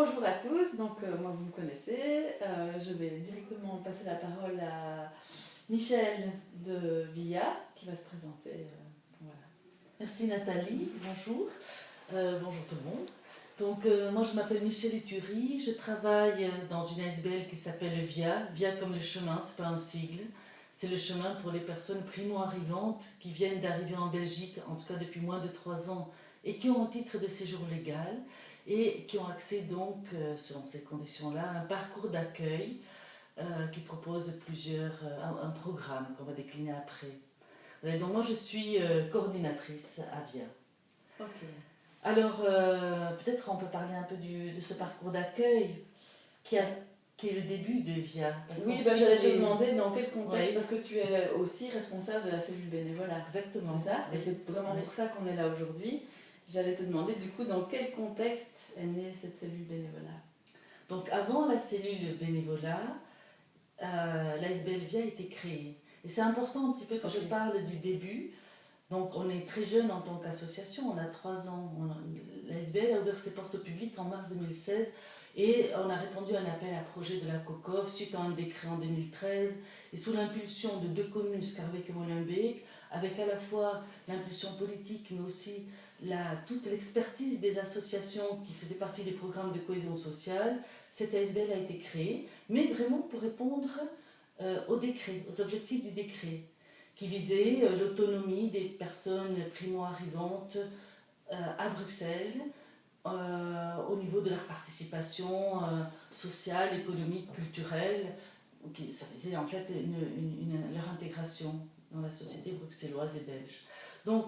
Bonjour à tous, donc moi vous me connaissez, je vais directement passer la parole à Michel de Villa qui va se présenter. Voilà. Merci Nathalie, bonjour. Bonjour tout le monde. Donc moi je m'appelle Michel Eturi, je travaille dans une ASBL qui s'appelle VIA. VIA comme le chemin, c'est pas un sigle. C'est le chemin pour les personnes primo-arrivantes qui viennent d'arriver en Belgique, en tout cas depuis moins de 3 ans, et qui ont un titre de séjour légal et qui ont accès donc, selon ces conditions-là, à un parcours d'accueil qui propose un programme qu'on va décliner après. Et donc moi je suis coordinatrice à VIA. Ok. Alors peut-être on peut parler un peu de ce parcours d'accueil qui est le début de VIA. Oui, j'allais te demander dans quel contexte, parce que tu es aussi responsable de la cellule bénévolat. Exactement. C'est ça. Et c'est vraiment pour ça qu'on est là aujourd'hui. J'allais te demander du coup dans quel contexte est née cette cellule bénévolat. Donc avant la cellule bénévolat, l'ASBL VIA a été créée. Et c'est important un petit peu quand je parle du début. Donc on est très jeune en tant qu'association, on a 3 ans. L'ASBL a ouvert ses portes au public en mars 2016 et on a répondu à un appel à projet de la COCOF suite à un décret en 2013 et sous l'impulsion de 2 communes, Schaerbeek et Molenbeek, avec à la fois l'impulsion politique mais aussi toute l'expertise des associations qui faisaient partie des programmes de cohésion sociale. Cette ASBL a été créée, mais vraiment pour répondre au décret, aux objectifs du décret, qui visait l'autonomie des personnes primo-arrivantes à Bruxelles, au niveau de leur participation sociale, économique, culturelle. Ça faisait en fait leur intégration dans la société bruxelloise et belge. Donc,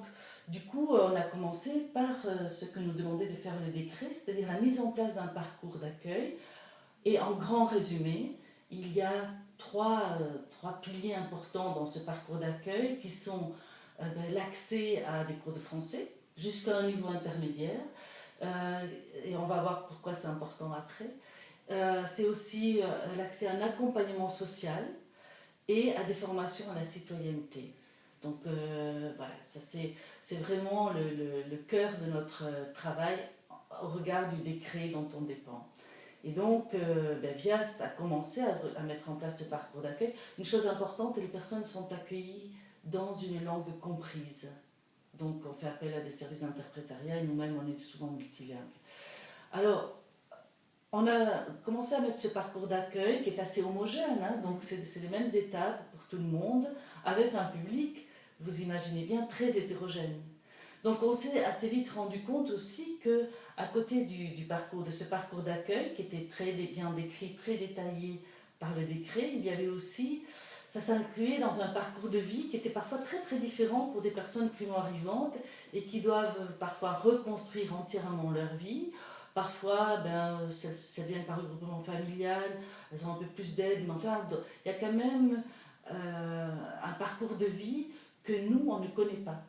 du coup, on a commencé par ce que nous demandait de faire le décret, c'est-à-dire la mise en place d'un parcours d'accueil. Et en grand résumé, il y a trois piliers importants dans ce parcours d'accueil qui sont l'accès à des cours de français jusqu'à un niveau intermédiaire, et on va voir pourquoi c'est important après. C'est aussi l'accès à un accompagnement social et à des formations à la citoyenneté. Donc voilà, ça c'est vraiment le cœur de notre travail au regard du décret dont on dépend. Et donc, VIA a commencé à mettre en place ce parcours d'accueil. Une chose importante, les personnes sont accueillies dans une langue comprise. Donc, on fait appel à des services d'interprétariat et nous-mêmes, on est souvent multilingues. Alors, on a commencé à mettre ce parcours d'accueil qui est assez homogène, hein, donc c'est les mêmes étapes pour tout le monde, avec un public, vous imaginez bien, très hétérogène. Donc on s'est assez vite rendu compte aussi qu'à côté de ce parcours d'accueil, qui était très bien décrit, très détaillé par le décret, il y avait aussi, ça s'incluait dans un parcours de vie qui était parfois très très différent pour des personnes primo-arrivantes et qui doivent parfois reconstruire entièrement leur vie. Parfois, ça vient par regroupement familial, elles ont un peu plus d'aide, mais enfin, il y a quand même un parcours de vie que nous, on ne connaît pas.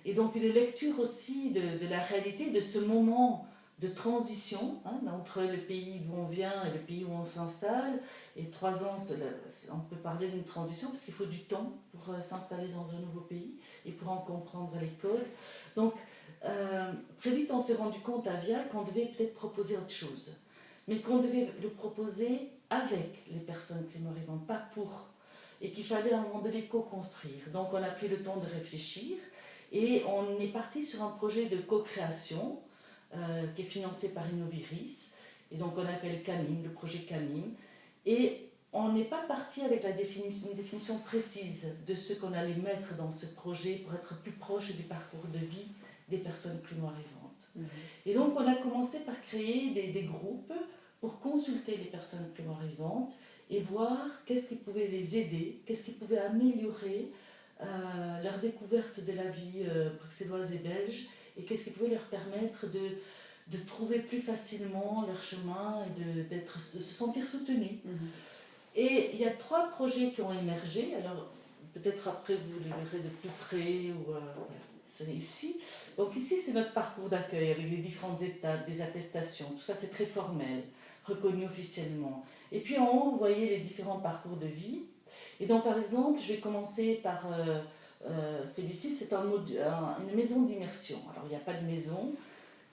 Et donc une lecture aussi de la réalité, de ce moment de transition entre le pays d'où on vient et le pays où on s'installe. Et 3 ans, on peut parler d'une transition parce qu'il faut du temps pour s'installer dans un nouveau pays et pour en comprendre les codes. Donc très vite, on s'est rendu compte à VIA qu'on devait peut-être proposer autre chose, mais qu'on devait le proposer avec les personnes primo-arrivantes, pas pour. Et qu'il fallait à un moment donné co-construire. Donc on a pris le temps de réfléchir et on est parti sur un projet de co-création qui est financé par Innoviris, et donc on appelle CAMIM, le projet CAMIM. Et on n'est pas parti avec une définition précise de ce qu'on allait mettre dans ce projet pour être plus proche du parcours de vie des personnes primo-arrivantes. Et donc on a commencé par créer des groupes pour consulter les personnes primo-arrivantes et voir qu'est-ce qui pouvait les aider, qu'est-ce qui pouvait améliorer leur découverte de la vie bruxelloise et belge, et qu'est-ce qui pouvait leur permettre de trouver plus facilement leur chemin et de se sentir soutenus. Et il y a 3 projets qui ont émergé, alors peut-être après vous les verrez de plus près, ou c'est ici. Donc ici c'est notre parcours d'accueil avec les différentes étapes, des attestations, tout ça c'est très formel, reconnu officiellement. Et puis en haut, vous voyez les différents parcours de vie. Et donc, par exemple, je vais commencer par celui-ci, c'est une maison d'immersion. Alors, il n'y a pas de maison,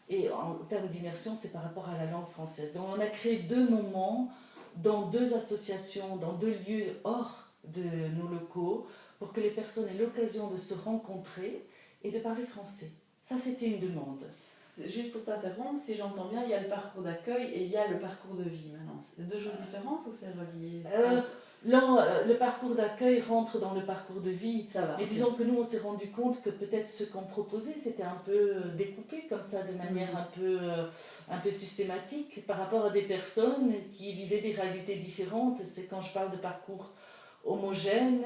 Et en termes d'immersion, c'est par rapport à la langue française. Donc on a créé 2 moments dans 2 associations, dans 2 lieux hors de nos locaux, pour que les personnes aient l'occasion de se rencontrer et de parler français. Ça, c'était une demande. Juste pour t'interrompre, si j'entends bien, il y a le parcours d'accueil et il y a le parcours de vie maintenant. C'est 2 choses différentes ou c'est relié? Le parcours d'accueil rentre dans le parcours de vie. Ça va. Mais disons que nous, on s'est rendu compte que peut-être ce qu'on proposait, c'était un peu découpé comme ça, de manière un peu systématique, par rapport à des personnes qui vivaient des réalités différentes. C'est quand je parle de parcours homogène,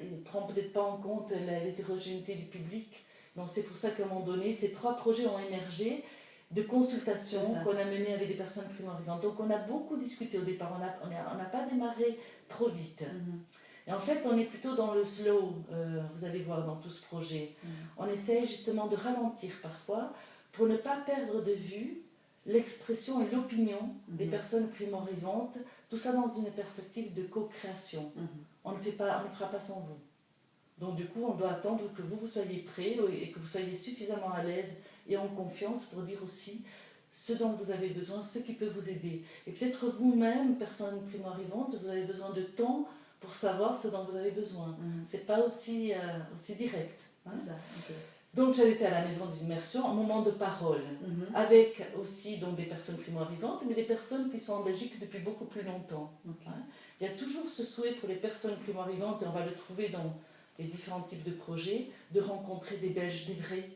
il ne prend peut-être pas en compte l'hétérogénéité du public. Donc c'est pour ça qu'à un moment donné, ces 3 projets ont émergé de consultations qu'on a menées avec des personnes primo-arrivantes. Donc on a beaucoup discuté au départ, on n'a pas démarré trop vite. Et en fait, on est plutôt dans le slow, vous allez voir dans tout ce projet. On essaie justement de ralentir parfois pour ne pas perdre de vue l'expression et l'opinion des personnes primo-arrivantes, tout ça dans une perspective de co-création. On ne fera pas sans vous. Donc du coup, on doit attendre que vous soyez prêts et que vous soyez suffisamment à l'aise et en confiance pour dire aussi ce dont vous avez besoin, ce qui peut vous aider. Et peut-être vous-même, personne primo-arrivante, vous avez besoin de temps pour savoir ce dont vous avez besoin. C'est pas aussi direct. Hein? C'est ça, okay. Donc j'étais à la maison des immersions, un moment de parole, avec aussi donc, des personnes primo-arrivantes, mais des personnes qui sont en Belgique depuis beaucoup plus longtemps. Hein? Il y a toujours ce souhait pour les personnes primo-arrivantes, et on va le trouver dans les différents types de projets, de rencontrer des Belges, des vrais.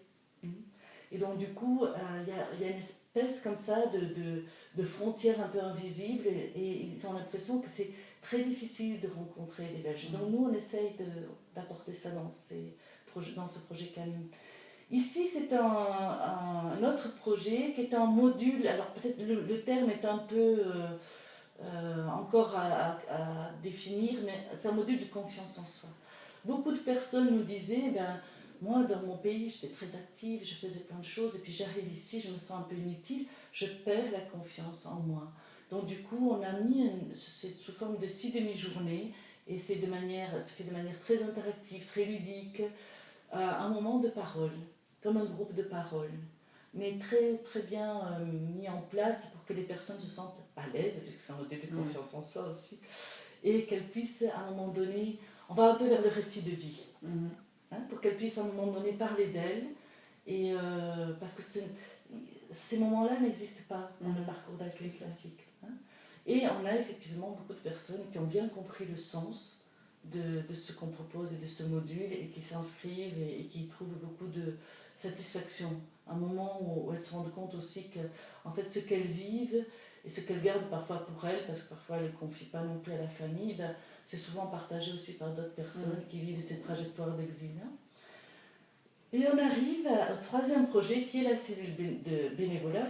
Et donc du coup, il y a une espèce comme ça de frontière un peu invisible et ils ont l'impression que c'est très difficile de rencontrer les Belges. Donc nous, on essaye d'apporter ça dans ce projet Camille. Ici, c'est un autre projet qui est un module, alors peut-être le terme est un peu encore à définir, mais c'est un module de confiance en soi. Beaucoup de personnes nous disaient, moi dans mon pays j'étais très active, je faisais plein de choses et puis j'arrive ici, je me sens un peu inutile, je perds la confiance en moi. Donc du coup on a mis, c'est sous forme de 6 demi-journées et c'est fait de manière très interactive, très ludique, un moment de parole, comme un groupe de parole, mais très, très bien mis en place pour que les personnes se sentent à l'aise, puisque c'est un modèle de confiance en soi aussi, et qu'elles puissent à un moment donné, on va un peu vers le récit de vie, pour qu'elles puissent à un moment donné parler d'elles, et parce que ces moments-là n'existent pas dans le parcours d'accueil classique. Et on a effectivement beaucoup de personnes qui ont bien compris le sens de ce qu'on propose et de ce module, et qui s'inscrivent et qui trouvent beaucoup de satisfaction. Un moment où elles se rendent compte aussi que en fait, ce qu'elles vivent et ce qu'elles gardent parfois pour elles, parce que parfois elles ne confient pas non plus à la famille, c'est souvent partagé aussi par d'autres personnes qui vivent ces trajectoires d'exil. Et on arrive au 3e projet qui est la cellule de bénévolat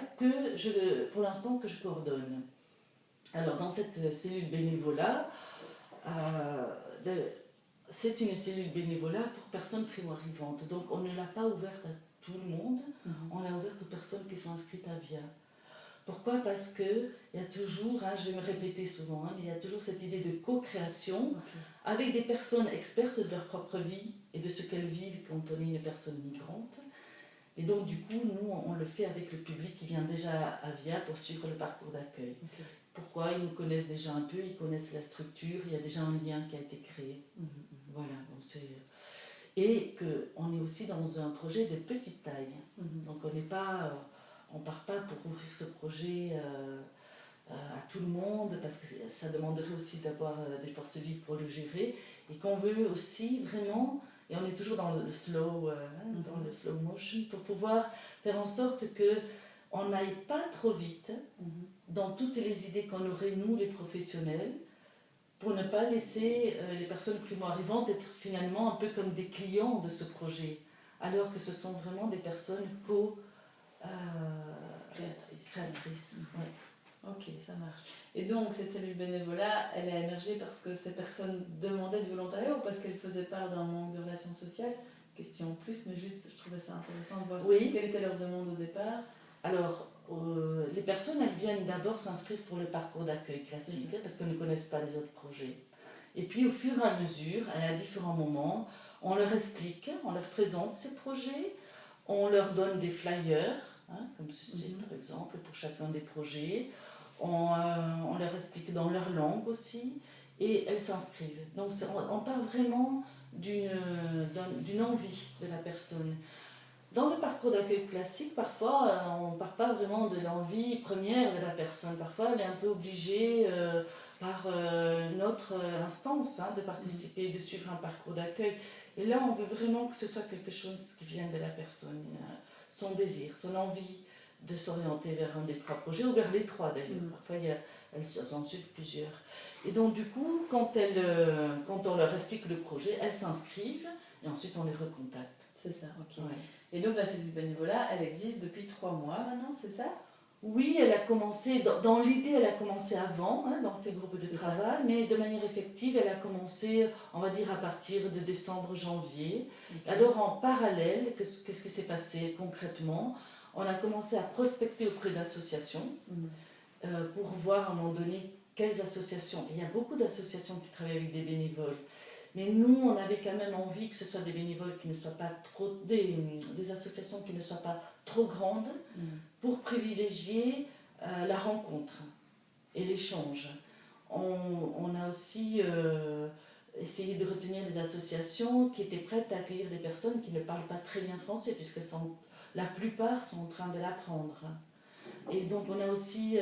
pour l'instant que je coordonne. Alors dans cette cellule bénévolat, c'est une cellule bénévolat pour personnes primo-arrivantes. Donc on ne l'a pas ouverte à tout le monde, on l'a ouverte aux personnes qui sont inscrites à VIA. Pourquoi ? Parce qu'il y a toujours, je vais me répéter souvent, mais il y a toujours cette idée de co-création avec des personnes expertes de leur propre vie et de ce qu'elles vivent quand on est une personne migrante. Et donc du coup, nous, on le fait avec le public qui vient déjà à VIA pour suivre le parcours d'accueil. Pourquoi ? Ils nous connaissent déjà un peu, ils connaissent la structure, il y a déjà un lien qui a été créé. Voilà, donc et qu'on est aussi dans un projet de petite taille. Donc on n'est pas... on ne part pas pour ouvrir ce projet à tout le monde, parce que ça demanderait aussi d'avoir des forces vives pour le gérer, et qu'on veut aussi vraiment, et on est toujours dans le slow, dans le slow motion, pour pouvoir faire en sorte qu'on n'aille pas trop vite dans toutes les idées qu'on aurait, nous les professionnels, pour ne pas laisser les personnes primo-arrivantes être finalement un peu comme des clients de ce projet, alors que ce sont vraiment des personnes créatrices. Ok, ça marche. Et donc, cette cellule bénévolat, elle a émergé parce que ces personnes demandaient du volontariat ou parce qu'elles faisaient part d'un manque de relations sociales ? Question en plus, mais juste, je trouvais ça intéressant de voir quelle était leur demande au départ. Alors, les personnes, elles viennent d'abord s'inscrire pour le parcours d'accueil classique, parce qu'elles ne connaissent pas les autres projets. Et puis, au fur et à mesure, à différents moments, on leur explique, on leur présente ces projets, on leur donne des flyers, hein, comme ceci par exemple, pour chacun des projets. On leur explique dans leur langue aussi, et elles s'inscrivent. Donc on part vraiment d'une envie de la personne. Dans le parcours d'accueil classique, parfois, on ne part pas vraiment de l'envie première de la personne. Parfois, elle est un peu obligée par notre instance de participer, de suivre un parcours d'accueil. Et là, on veut vraiment que ce soit quelque chose qui vienne de la personne, son désir, son envie de s'orienter vers un des trois projets, ou vers les trois d'ailleurs. Parfois, elles en suivent plusieurs. Et donc, du coup, quand on leur explique le projet, elles s'inscrivent et ensuite on les recontacte. C'est ça, ok. Ouais. Et donc la cellule bénévolat, elle existe depuis 3 mois maintenant, c'est ça? Oui, elle a commencé, dans l'idée, elle a commencé avant, dans ces groupes de travail, mais de manière effective, elle a commencé, on va dire, à partir de décembre-janvier. Okay. Alors, en parallèle, qu'est-ce qui s'est passé concrètement? On a commencé à prospecter auprès d'associations pour voir à un moment donné quelles associations. Il y a beaucoup d'associations qui travaillent avec des bénévoles. Mais nous, on avait quand même envie que ce soit des bénévoles qui ne soient pas trop... des associations qui ne soient pas trop grandes pour privilégier la rencontre et l'échange. On a aussi essayé de retenir des associations qui étaient prêtes à accueillir des personnes qui ne parlent pas très bien français, puisque la plupart sont en train de l'apprendre. Et donc, on a aussi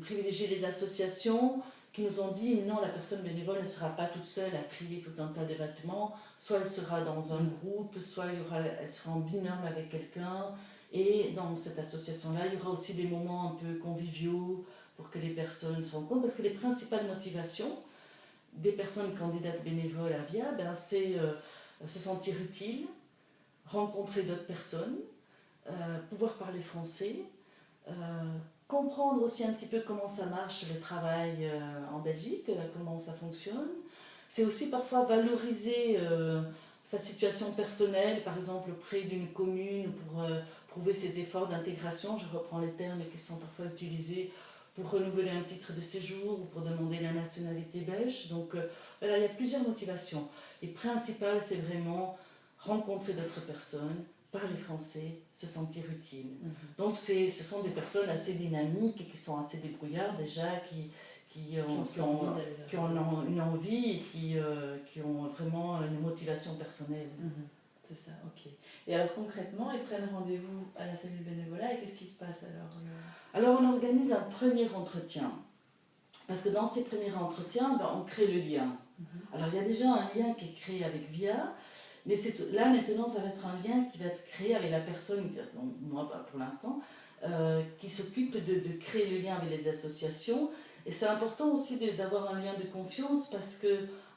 privilégié les associations qui nous ont dit non, la personne bénévole ne sera pas toute seule à trier tout un tas de vêtements, soit elle sera dans un groupe, soit elle sera en binôme avec quelqu'un, et dans cette association-là, il y aura aussi des moments un peu conviviaux pour que les personnes se rencontrent, parce que les principales motivations des personnes candidates bénévoles à VIA, c'est se sentir utile, rencontrer d'autres personnes, pouvoir parler français, comprendre aussi un petit peu comment ça marche le travail en Belgique, comment ça fonctionne. C'est aussi parfois valoriser sa situation personnelle, par exemple auprès d'une commune, pour prouver ses efforts d'intégration. Je reprends les termes qui sont parfois utilisés pour renouveler un titre de séjour ou pour demander la nationalité belge. Donc voilà, il y a plusieurs motivations. Les principales, c'est vraiment rencontrer d'autres personnes, parler français, se sentir utile. Donc ce sont des personnes assez dynamiques, qui sont assez débrouillardes déjà, qui ont une envie et qui ont vraiment une motivation personnelle. C'est ça, ok. Et alors concrètement, ils prennent rendez-vous à la cellule bénévolat et qu'est-ce qui se passe alors? Alors on organise un premier entretien. Parce que dans ces premiers entretiens, on crée le lien. Alors il y a déjà un lien qui est créé avec VIA. Mais là, maintenant, ça va être un lien qui va être créé avec la personne, donc moi pour l'instant, qui s'occupe de créer le lien avec les associations. Et c'est important aussi d'avoir un lien de confiance parce qu'à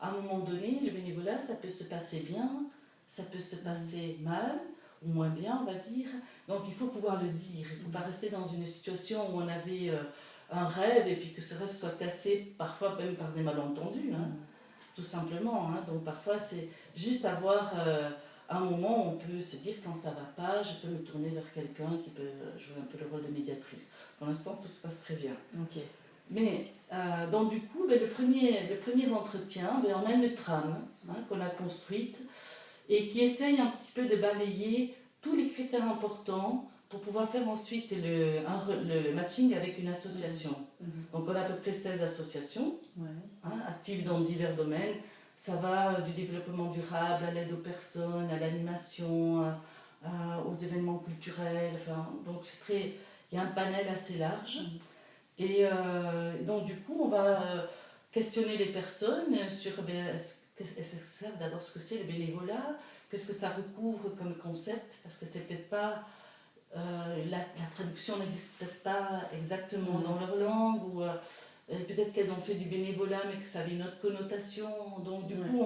un moment donné, le bénévolat, ça peut se passer bien, ça peut se passer mal, ou moins bien, on va dire. Donc il faut pouvoir le dire. Il ne faut pas rester dans une situation où on avait un rêve et puis que ce rêve soit cassé, parfois même par des malentendus. Tout simplement, donc parfois c'est juste avoir un moment où on peut se dire quand ça va pas, je peux me tourner vers quelqu'un qui peut jouer un peu le rôle de médiatrice. Pour l'instant tout se passe très bien. Okay. Mais donc du coup, le premier entretien, on a une trame qu'on a construite et qui essaye un petit peu de balayer tous les critères importants pour pouvoir faire ensuite le matching avec une association. Donc on a à peu près 16 associations actives dans divers domaines. Ça va du développement durable à l'aide aux personnes, à l'animation, aux événements culturels. Donc il y a un panel assez large. Et donc du coup on va questionner les personnes sur d'abord ce que c'est le bénévolat, qu'est-ce que ça recouvre comme concept, parce que c'est peut-être pas... la traduction n'existe peut-être pas exactement dans leur langue, ou peut-être qu'elles ont fait du bénévolat mais que ça avait une autre connotation. Donc du coup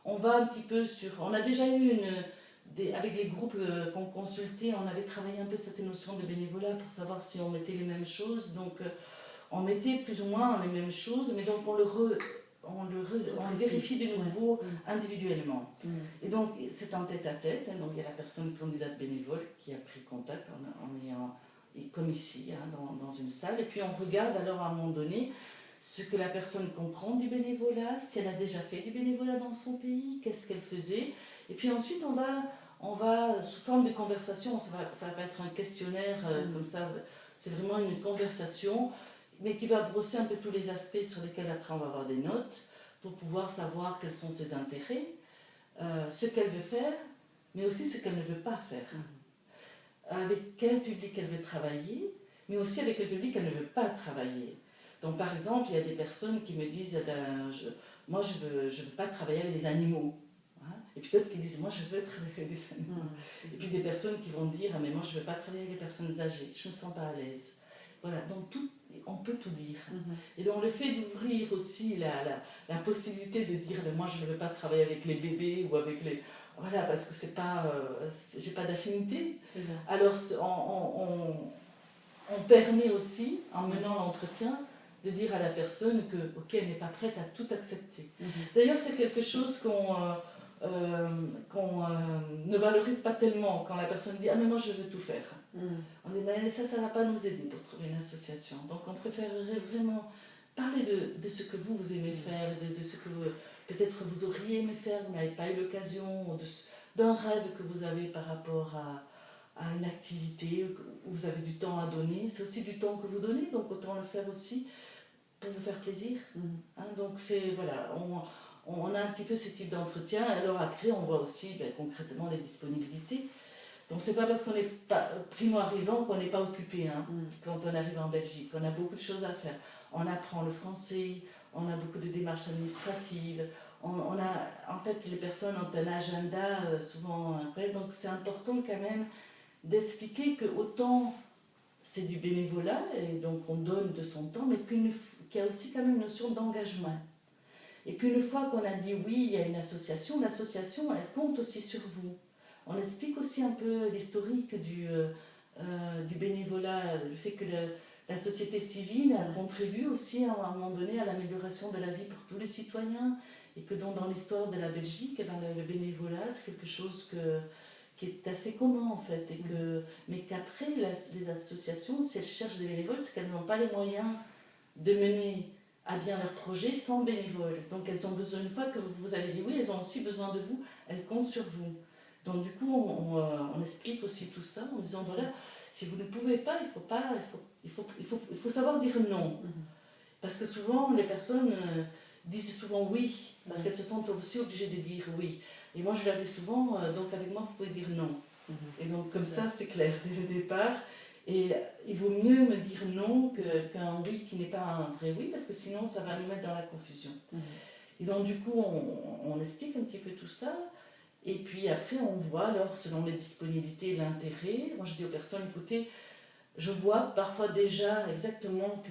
on va un petit peu sur... On a déjà eu avec les groupes qu'on consultait, on avait travaillé un peu cette notion de bénévolat pour savoir si on mettait les mêmes choses. Donc on mettait plus ou moins les mêmes choses, mais donc on vérifie de nouveau individuellement. Et donc c'est un tête-à-tête, donc il y a la personne candidate bénévole qui a pris contact, on est comme ici, dans une salle, et puis on regarde alors à un moment donné ce que la personne comprend du bénévolat, si elle a déjà fait du bénévolat dans son pays, qu'est-ce qu'elle faisait, et puis ensuite on va on va, sous forme de conversation, ça va pas être un questionnaire comme ça, c'est vraiment une conversation, mais qui va brosser un peu tous les aspects sur lesquels après on va avoir des notes, pour pouvoir savoir quels sont ses intérêts, ce qu'elle veut faire, mais aussi ce qu'elle ne veut pas faire. Avec quel public elle veut travailler, mais aussi avec quel public elle ne veut pas travailler. Donc par exemple, il y a des personnes qui me disent moi je veux pas travailler avec les animaux. Hein, et puis d'autres qui disent moi je veux travailler avec des animaux. Et puis des personnes qui vont dire ah, mais moi je veux pas travailler avec les personnes âgées, je me sens pas à l'aise. Voilà, donc on peut tout dire. Et donc le fait d'ouvrir aussi la possibilité de dire mais moi je ne veux pas travailler avec les bébés ou avec les... Voilà, parce que c'est pas, j'ai pas d'affinité. Alors on permet aussi, en menant l'entretien, de dire à la personne que, ok, elle n'est pas prête à tout accepter. D'ailleurs, c'est quelque chose qu'on ne valorise pas tellement quand la personne dit ah mais moi je veux tout faire. On dit mais ça ne va pas nous aider pour trouver une association. Donc on préférerait vraiment parler de ce que vous aimez faire, de ce que peut-être vous auriez aimé faire, vous n'avez pas eu l'occasion, d'un rêve que vous avez par rapport à une activité où vous avez du temps à donner. C'est aussi du temps que vous donnez, donc autant le faire aussi pour vous faire plaisir. Hein, donc c'est, voilà, on a un petit peu ce type d'entretien. Alors après, on voit aussi concrètement les disponibilités. Donc c'est pas parce qu'on n'est pas primo-arrivant qu'on n'est pas occupé. Hein, quand on arrive en Belgique, on a beaucoup de choses à faire. On apprend le français, on a beaucoup de démarches administratives. En fait, les personnes ont un agenda souvent incroyable. Donc c'est important quand même d'expliquer que autant c'est du bénévolat, et donc on donne de son temps, mais qu'il y a aussi quand même une notion d'engagement. Et qu'une fois qu'on a dit oui, il y a une association, l'association, elle compte aussi sur vous. On explique aussi un peu l'historique du bénévolat, le fait que la société civile contribue aussi à un moment donné à l'amélioration de la vie pour tous les citoyens, et que donc dans l'histoire de la Belgique, le bénévolat, c'est quelque chose qui est assez commun en fait, mais qu'après les associations, si elles cherchent des bénévoles, c'est qu'elles n'ont pas les moyens de mener à bien leur projet sans bénévoles. Donc elles ont besoin, une fois que vous avez dit oui, elles ont aussi besoin de vous, elles comptent sur vous. Donc du coup, on explique aussi tout ça en disant voilà, si vous ne pouvez pas, il faut savoir dire non. Parce que souvent, les personnes disent souvent oui, parce qu'elles se sentent aussi obligées de dire oui. Et moi, je leur dis souvent, donc avec moi, vous pouvez dire non. Et donc, comme ça, c'est clair dès le départ. Et il vaut mieux me dire non qu'un oui qui n'est pas un vrai oui, parce que sinon, ça va nous mettre dans la confusion. Et donc, du coup, on explique un petit peu tout ça. Et puis après, on voit, alors, selon les disponibilités et l'intérêt, moi, je dis aux personnes, écoutez, je vois parfois déjà exactement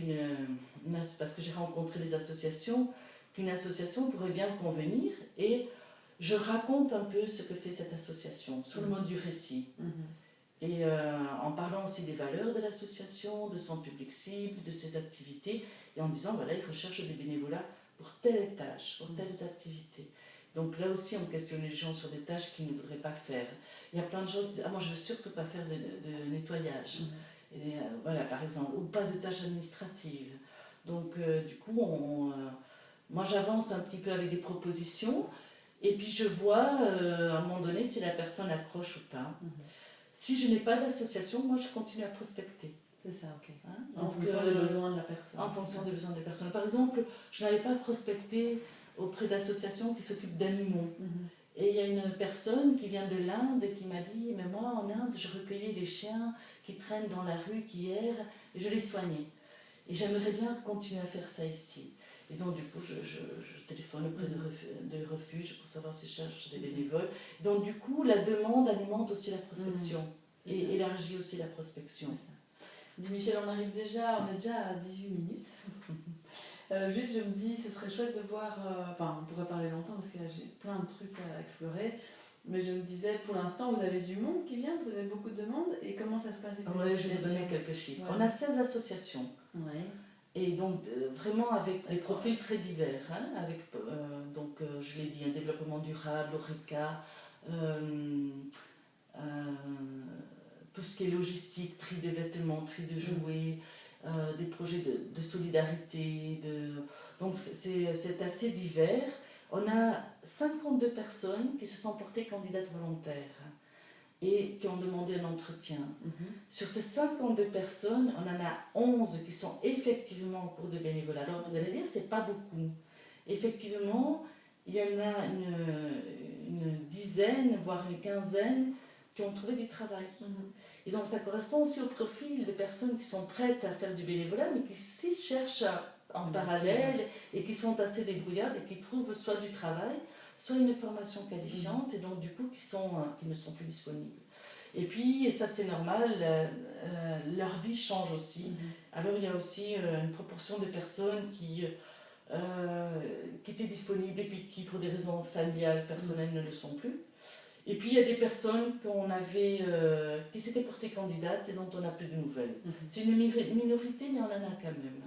parce que j'ai rencontré des associations, qu'une association pourrait bien convenir, et je raconte un peu ce que fait cette association, sur le mode du récit. Et en parlant aussi des valeurs de l'association, de son public cible, de ses activités, et en disant, voilà, il recherche des bénévolats pour telle tâche, pour telles activités. Donc là aussi, on questionne les gens sur des tâches qu'ils ne voudraient pas faire. Il y a plein de gens qui disent, ah moi je ne veux surtout pas faire de nettoyage. Et, voilà, par exemple, ou pas de tâches administratives. Donc du coup, moi j'avance un petit peu avec des propositions, et puis je vois à un moment donné si la personne accroche ou pas. Si je n'ai pas d'association, moi je continue à prospecter. C'est ça, ok. Hein, en fonction des besoins de la personne. En fonction des besoins des personnes. Par exemple, je n'avais pas prospecté auprès d'associations qui s'occupent d'animaux. Et il y a une personne qui vient de l'Inde et qui m'a dit, mais moi en Inde, je recueillais des chiens qui traînent dans la rue, qui errent, et je les soignais. Et j'aimerais bien continuer à faire ça ici. Et donc du coup, je téléphone auprès de refuges pour savoir si je cherche des bénévoles. Donc du coup, la demande alimente aussi la prospection, et élargit aussi la prospection. Dis Michel, on est déjà à 18 minutes. Juste, je me dis, ce serait chouette de voir, on pourrait parler longtemps parce que j'ai plein de trucs à explorer, mais je me disais, pour l'instant, vous avez du monde qui vient, vous avez beaucoup de demandes, et comment ça se passe avec les associations ? Je vais vous donner quelques chiffres. Ouais. On a 16 associations, et donc vraiment avec des profils très divers, hein, avec, je l'ai dit, un développement durable, ORECA, tout ce qui est logistique, tri de vêtements, tri de jouets, des projets de solidarité. Donc c'est assez divers. On a 52 personnes qui se sont portées candidates volontaires. et qui ont demandé un entretien. Sur ces 52 personnes, on en a 11 qui sont effectivement en cours de bénévolat. Alors vous allez dire, c'est pas beaucoup. Effectivement, il y en a une dizaine, voire une quinzaine, qui ont trouvé du travail. Et donc ça correspond aussi au profil de personnes qui sont prêtes à faire du bénévolat, mais qui aussi cherchent en parallèle et qui sont assez débrouillardes et qui trouvent soit du travail, soit une formation qualifiante, et donc du coup qui ne sont plus disponibles. Et puis, et ça c'est normal, leur vie change aussi. Alors il y a aussi une proportion de personnes qui étaient disponibles et puis qui pour des raisons familiales, personnelles ne le sont plus. Et puis il y a des personnes qui s'étaient portées candidates et dont on n'a plus de nouvelles. C'est une minorité, mais on en a quand même.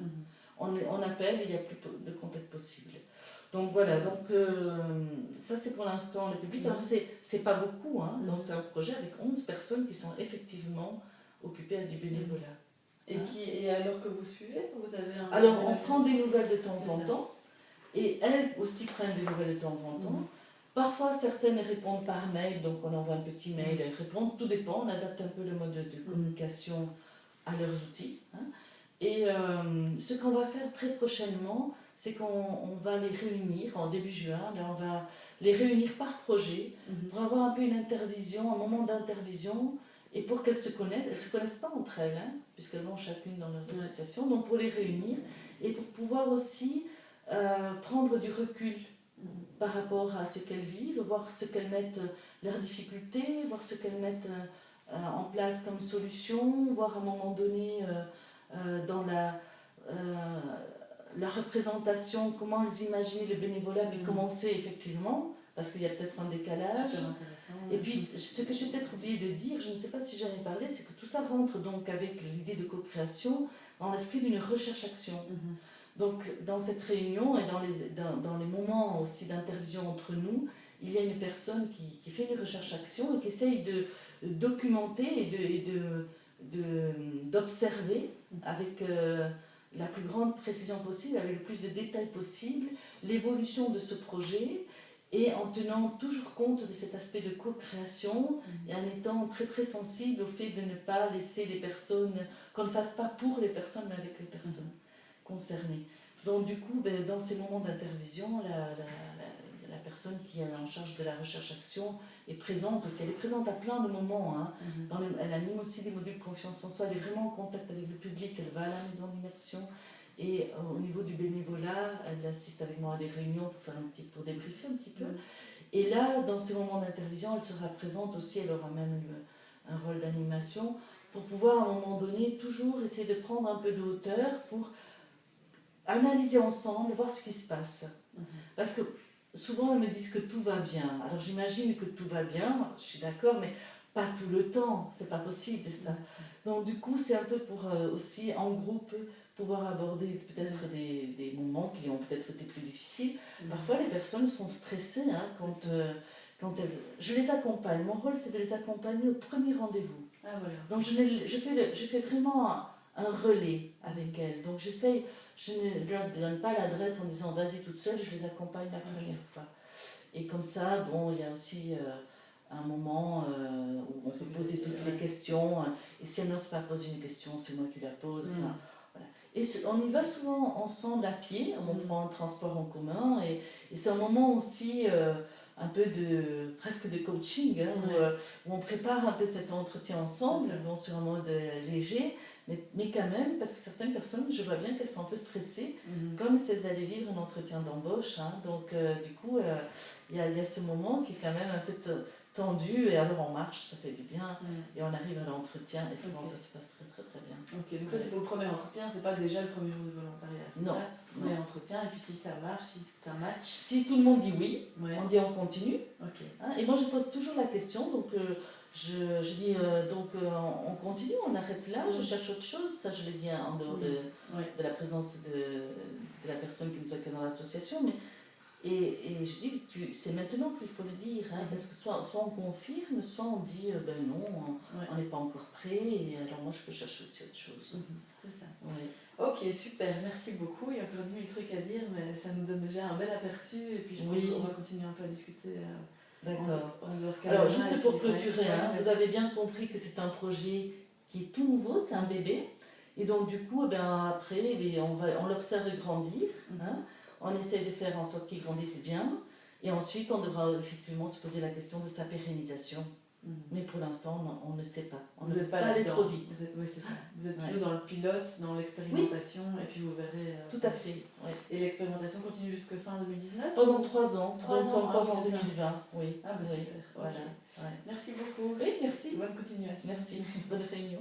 On appelle et il n'y a plus de contact possible. Donc voilà, ça c'est pour l'instant le public. Alors c'est pas beaucoup, hein, donc c'est un projet avec 11 personnes qui sont effectivement occupées à du bénévolat. Et alors que vous suivez, vous avez un... Alors on prend des nouvelles de temps en temps, et elles aussi prennent des nouvelles de temps en temps. Parfois certaines répondent par mail, donc on envoie un petit mail, elles répondent, tout dépend, on adapte un peu le mode de communication à leurs outils. Hein. Et ce qu'on va faire très prochainement, c'est qu'on va les réunir en début juin, là on va les réunir par projet pour avoir un peu une intervision, un moment d'intervision, et pour qu'elles se connaissent. Elles ne se connaissent pas entre elles, hein, puisqu'elles vont chacune dans leurs associations, donc pour les réunir et pour pouvoir aussi prendre du recul par rapport à ce qu'elles vivent, voir ce qu'elles mettent, leurs difficultés, voir ce qu'elles mettent en place comme solution, voir à un moment donné dans la représentation, comment elles imaginent le bénévolat, puis comment c'est effectivement, parce qu'il y a peut-être un décalage. Et puis, ce que j'ai peut-être oublié de dire, je ne sais pas si j'en ai parlé, c'est que tout ça rentre donc avec l'idée de co-création dans l'esprit d'une recherche-action. Donc, dans cette réunion et dans les moments aussi d'intervision entre nous, il y a une personne qui fait une recherche-action et qui essaye de documenter et d'observer avec la plus grande précision possible, avec le plus de détails possible, l'évolution de ce projet, et en tenant toujours compte de cet aspect de co-création et en étant très très sensible au fait de ne pas laisser les personnes, qu'on ne fasse pas pour les personnes mais avec les personnes concernées. Donc du coup, dans ces moments d'intervision, la personne qui est en charge de la recherche-action est présente aussi. Elle est présente à plein de moments. Hein. Elle anime aussi des modules de confiance en soi, elle est vraiment en contact avec le public, elle va à la maison d'immersion. Et au niveau du bénévolat, elle assiste avec moi à des réunions pour débriefer un petit peu. Et là, dans ces moments d'intervision, elle sera présente aussi, elle aura même un rôle d'animation, pour pouvoir à un moment donné toujours essayer de prendre un peu de hauteur pour analyser ensemble, voir ce qui se passe. Parce que souvent, elles me disent que tout va bien. Alors j'imagine que tout va bien, je suis d'accord, mais pas tout le temps, c'est pas possible ça. Donc du coup, c'est un peu pour aussi en groupe pouvoir aborder peut-être des moments qui ont peut-être été plus difficiles. Parfois, les personnes sont stressées hein, quand elles... Je les accompagne. Mon rôle, c'est de les accompagner au premier rendez-vous. Donc, je fais vraiment un relais avec elles. Donc, je ne leur donne pas l'adresse en disant « vas-y toute seule », je les accompagne la première fois. Et comme ça, bon, il y a aussi un moment où on peut poser toutes les questions. Et si elle n'ose pas poser une question, c'est moi qui la pose. Enfin, et on y va souvent ensemble à pied, on prend un transport en commun et c'est un moment aussi un peu presque de coaching hein, où on prépare un peu cet entretien ensemble, bon, sur un mode léger, mais quand même, parce que certaines personnes, je vois bien qu'elles sont un peu stressées, comme si elles allaient vivre un entretien d'embauche. Hein, donc du coup, il y a ce moment qui est quand même un peu tendu et alors on marche, ça fait du bien et on arrive à l'entretien et souvent ça se passe très très très bien. Ok, donc ça c'est pour le premier entretien, c'est pas déjà le premier jour de volontariat, c'est non, ça le premier entretien et puis si ça marche, si ça match. Si tout le monde dit oui, on dit on continue. Hein, et moi je pose toujours la question, donc je dis on continue, on arrête là, je cherche autre chose, ça je l'ai dit en dehors de la présence de la personne qui nous accueille dans l'association, mais et je dis, c'est maintenant qu'il faut le dire, hein, parce que soit on confirme, soit on dit, ben non, on n'est pas encore prêt, et alors moi je peux chercher aussi autre chose. C'est ça. Ok, super, merci beaucoup. Il y a encore 10 000 trucs à dire, mais ça nous donne déjà un bel aperçu, et puis je pense qu'on va continuer un peu à discuter D'accord. On Alors, juste pour clôturer, ouais, vous avez bien compris que c'est un projet qui est tout nouveau, c'est un bébé. Et donc, du coup, après, on l'observe grandir. On essaie de faire en sorte qu'il grandisse bien. Et ensuite, on devra effectivement se poser la question de sa pérennisation. Mais pour l'instant, on ne sait pas. On ne peut pas aller trop vite. Oui, c'est ça. Vous êtes plutôt dans le pilote, dans l'expérimentation, et puis vous verrez. Tout à fait. Ouais. Et l'expérimentation continue jusqu'à fin 2019 Pendant 3 ans. 3 ans, encore en 2020. Oui. Ah, bah super. Voilà. Okay. Merci beaucoup. Oui, merci. Bonne continuation. Merci. Bonne réunion.